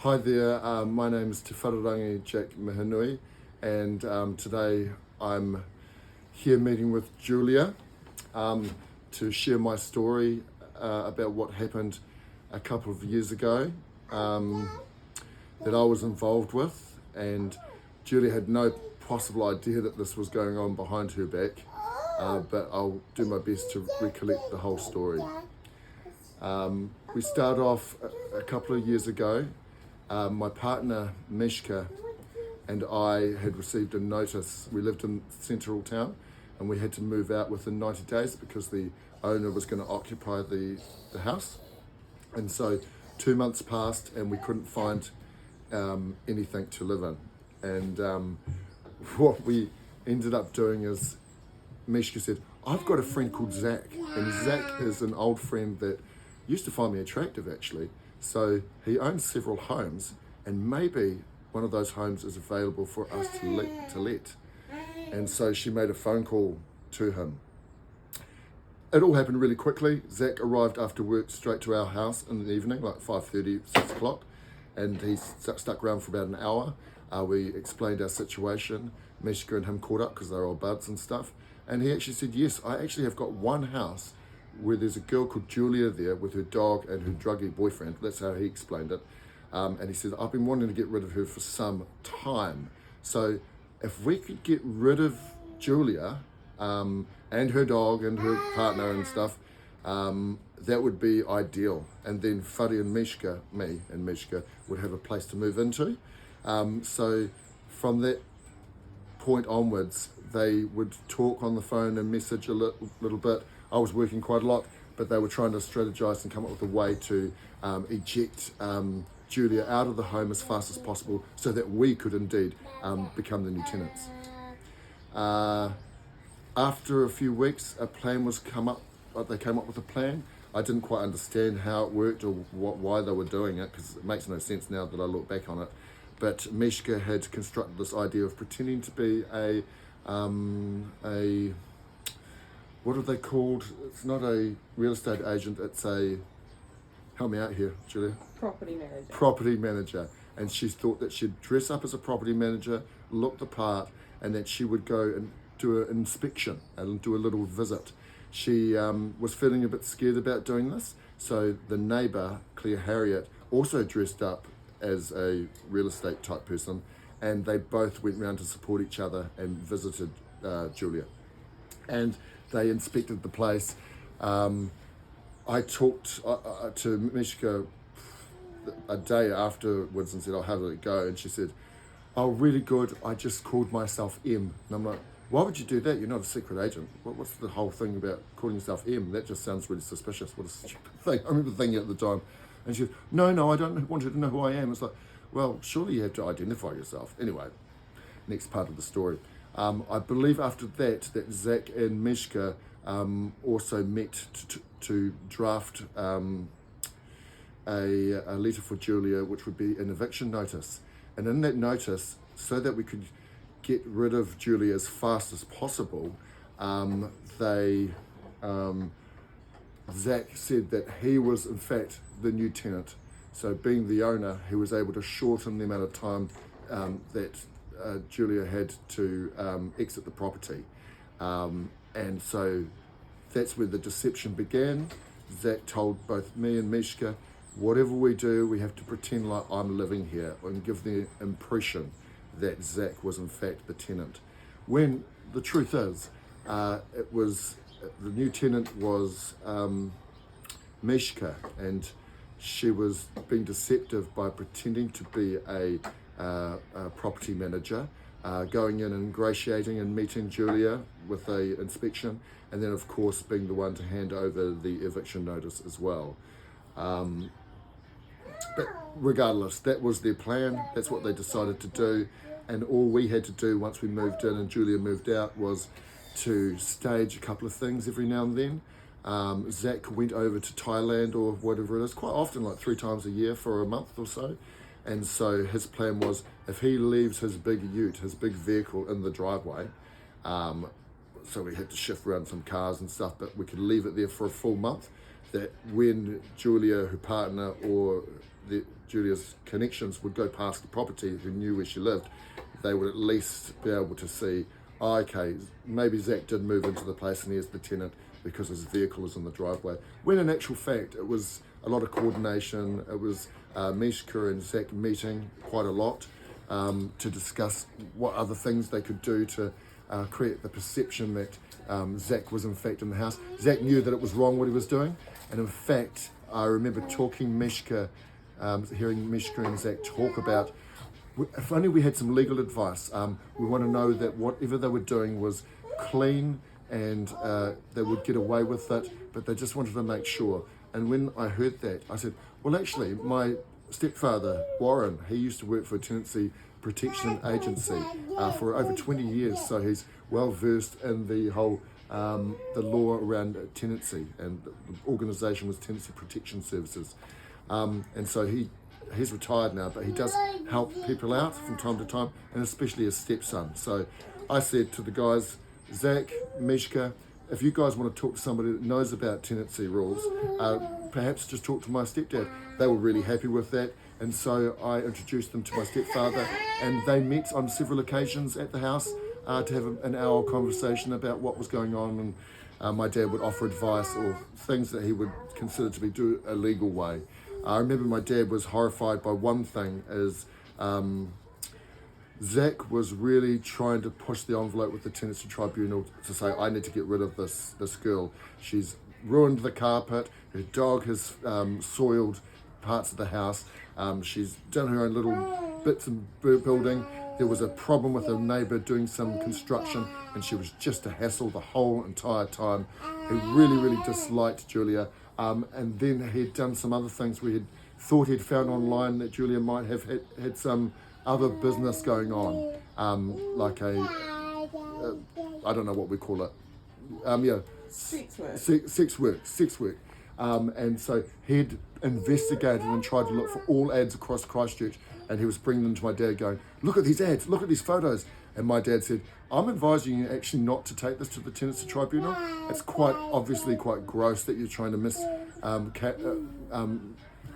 Hi there, my name is Te Whararangi Jack Mihanui, and today I'm here meeting with Julia to share my story about what happened a couple of years ago that I was involved with, and Julia had no possible idea that this was going on behind her back, but I'll do my best to recollect the whole story. We start off a couple of years ago. My partner, Mishka, and I had received a notice. We lived in central town and we had to move out within 90 days because the owner was going to occupy the house. And so 2 months passed and we couldn't find anything to live in. And what we ended up doing is Mishka said, I've got a friend called Zach, and Zach is an old friend that used to find me attractive actually. So he owns several homes, and maybe one of those homes is available for us to let. And so she made a phone call to him. It all happened really quickly. Zach arrived after work straight to our house in the evening, like 5:30, 6 o'clock, and he stuck around for about an hour. We explained our situation. Mishka and him caught up because they're all buds and stuff. And he actually said, yes, I actually have got one house where there's a girl called Julia there with her dog and her druggy boyfriend. That's how he explained it. And he said, I've been wanting to get rid of her for some time. So if we could get rid of Julia and her dog and her partner and stuff, that would be ideal. And then Whare and Mishka, me and Mishka, would have a place to move into. So from that point onwards, they would talk on the phone and message a little bit. I was working quite a lot, but they were trying to strategize and come up with a way to eject Julia out of the home as fast as possible so that we could indeed become the new tenants. After a few weeks, a plan was they came up with a plan. I didn't quite understand how it worked or why they were doing it, because it makes no sense now that I look back on it. But Mishka had constructed this idea of pretending to be a what are they called? It's not a real estate agent, it's a, help me out here, Julia. Property manager. Property manager. And she thought that she'd dress up as a property manager, look the part, and that she would go and do an inspection and do a little visit. She was feeling a bit scared about doing this, so the neighbour, Claire Harriet, also dressed up as a real estate type person, and they both went round to support each other and visited Julia. And they inspected the place. I talked to Mishka a day afterwards and said, oh, how did it go? And she said, oh, really good. I just called myself M. And I'm like, why would you do that? You're not a secret agent. What's the whole thing about calling yourself M? That just sounds really suspicious. What a stupid thing. I remember thinking at the time. And she said, no, I don't want you to know who I am. It's like, well, surely you have to identify yourself. Anyway, next part of the story. I believe after that Zach and Mishka also met to draft a letter for Julia, which would be an eviction notice. And in that notice, so that we could get rid of Julia as fast as possible, Zach said that he was in fact the new tenant. So being the owner, he was able to shorten the amount of time that Julia had to exit the property. And so that's where the deception began. Zach told both me and Mishka, whatever we do, we have to pretend like I'm living here and give the impression that Zach was in fact the tenant. When the truth is, it was the new tenant was Mishka, and she was being deceptive by pretending to be a property manager, going in and ingratiating and meeting Julia with a inspection, and then of course being the one to hand over the eviction notice as well. But regardless, that was their plan. That's what they decided to do, and all we had to do once we moved in and Julia moved out was to stage a couple of things every now and then. Zach went over to Thailand or whatever it is, quite often, like 3 times a year for a month or so. And so his plan was, if he leaves his big ute, his big vehicle in the driveway, so we had to shift around some cars and stuff, but we could leave it there for a full month, that when Julia, her partner, or Julia's connections would go past the property, who knew where she lived, they would at least be able to see, oh, okay, maybe Zach did move into the place and he is the tenant because his vehicle is in the driveway. When in actual fact, it was a lot of coordination. It was Mishka and Zach meeting quite a lot to discuss what other things they could do to create the perception that Zach was in fact in the house. Zach knew that it was wrong what he was doing, and in fact, I remember talking Mishka, hearing Mishka and Zach talk about, if only we had some legal advice. We want to know that whatever they were doing was clean and they would get away with it, but they just wanted to make sure. And when I heard that, I said, well, actually, my stepfather, Warren, he used to work for a tenancy protection agency for over 20 years, so he's well versed in the whole the law around tenancy, and the organisation was Tenancy Protection Services. And so he's retired now, but he does help people out from time to time, and especially his stepson. So I said to the guys, Zach, Mishka, if you guys want to talk to somebody that knows about tenancy rules, perhaps just talk to my stepdad. They were really happy with that, and so I introduced them to my stepfather, and they met on several occasions at the house to have an hour conversation about what was going on, and my dad would offer advice or things that he would consider to be do a legal way. I remember my dad was horrified by one thing, is Zach was really trying to push the envelope with the tenancy tribunal to say, I need to get rid of this girl. She's ruined the carpet, her dog has soiled parts of the house, she's done her own little bits and building. There was a problem with a neighbour doing some construction, and she was just a hassle the whole entire time. He really, really disliked Julia. And then he'd done some other things. We had thought he'd found online that Julia might have had some other business going on, like I don't know what we call it. Sex work. And so he'd investigated and tried to look for all ads across Christchurch, and he was bringing them to my dad going, look at these ads, look at these photos. And my dad said, I'm advising you actually not to take this to the tenancy tribunal. It's quite obviously quite gross that you're trying to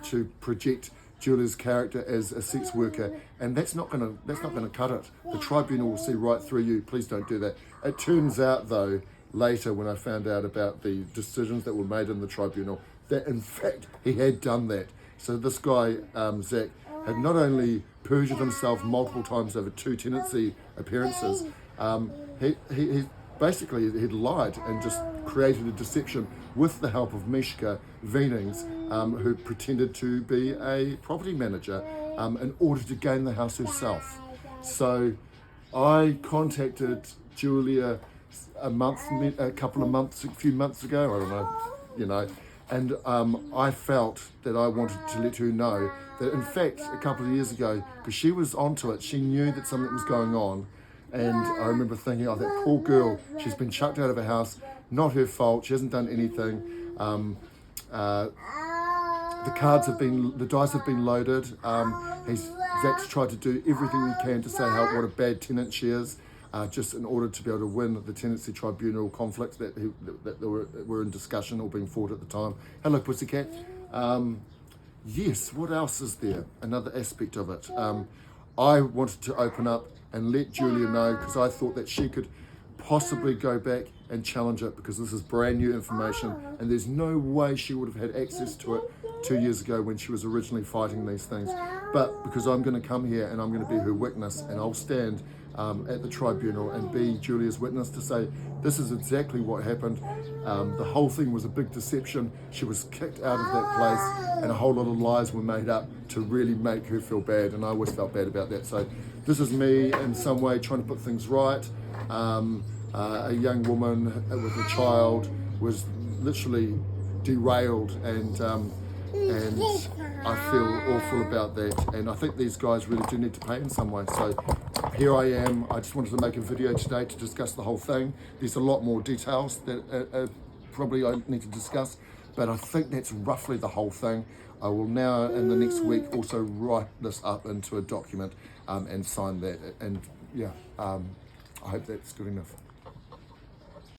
to project Julia's character as a sex worker, and that's not gonna cut it. The tribunal will see right through you. Please don't do that. It turns out though, later when I found out about the decisions that were made in the tribunal, that in fact he had done that. So this guy, Zach, had not only perjured himself multiple times over 2 tenancy appearances, he basically he'd lied and just created a deception with the help of Mishka Venings, who pretended to be a property manager in order to gain the house herself. So I contacted Julia a few months ago, I don't know, and I felt that I wanted to let her know that in fact a couple of years ago, because she was onto it, she knew that something was going on, and I remember thinking, oh, that poor girl, she's been chucked out of her house, not her fault, she hasn't done anything. The dice have been loaded. Zach's tried to do everything he can to say what a bad tenant she is, just in order to be able to win the tenancy tribunal conflicts that were in discussion or being fought at the time. Hello, pussycat. Yes, what else is there? Another aspect of it. I wanted to open up and let Julia know, because I thought that she could possibly go back and challenge it, because this is brand new information and there's no way she would have had access to it 2 years ago when she was originally fighting these things. But because I'm going to come here and I'm going to be her witness, and I'll stand at the tribunal and be Julia's witness to say this is exactly what happened. The whole thing was a big deception. She was kicked out of that place and a whole lot of lies were made up to really make her feel bad, and I always felt bad about that. So this is me in some way trying to put things right. A young woman with a child was literally derailed, and I feel awful about that, and I think these guys really do need to pay in some way. So here I am. I just wanted to make a video today to discuss the whole thing. There's a lot more details that probably I need to discuss, but I think that's roughly the whole thing. I will now in the next week also write this up into a document and sign that, and yeah, I hope that's good enough.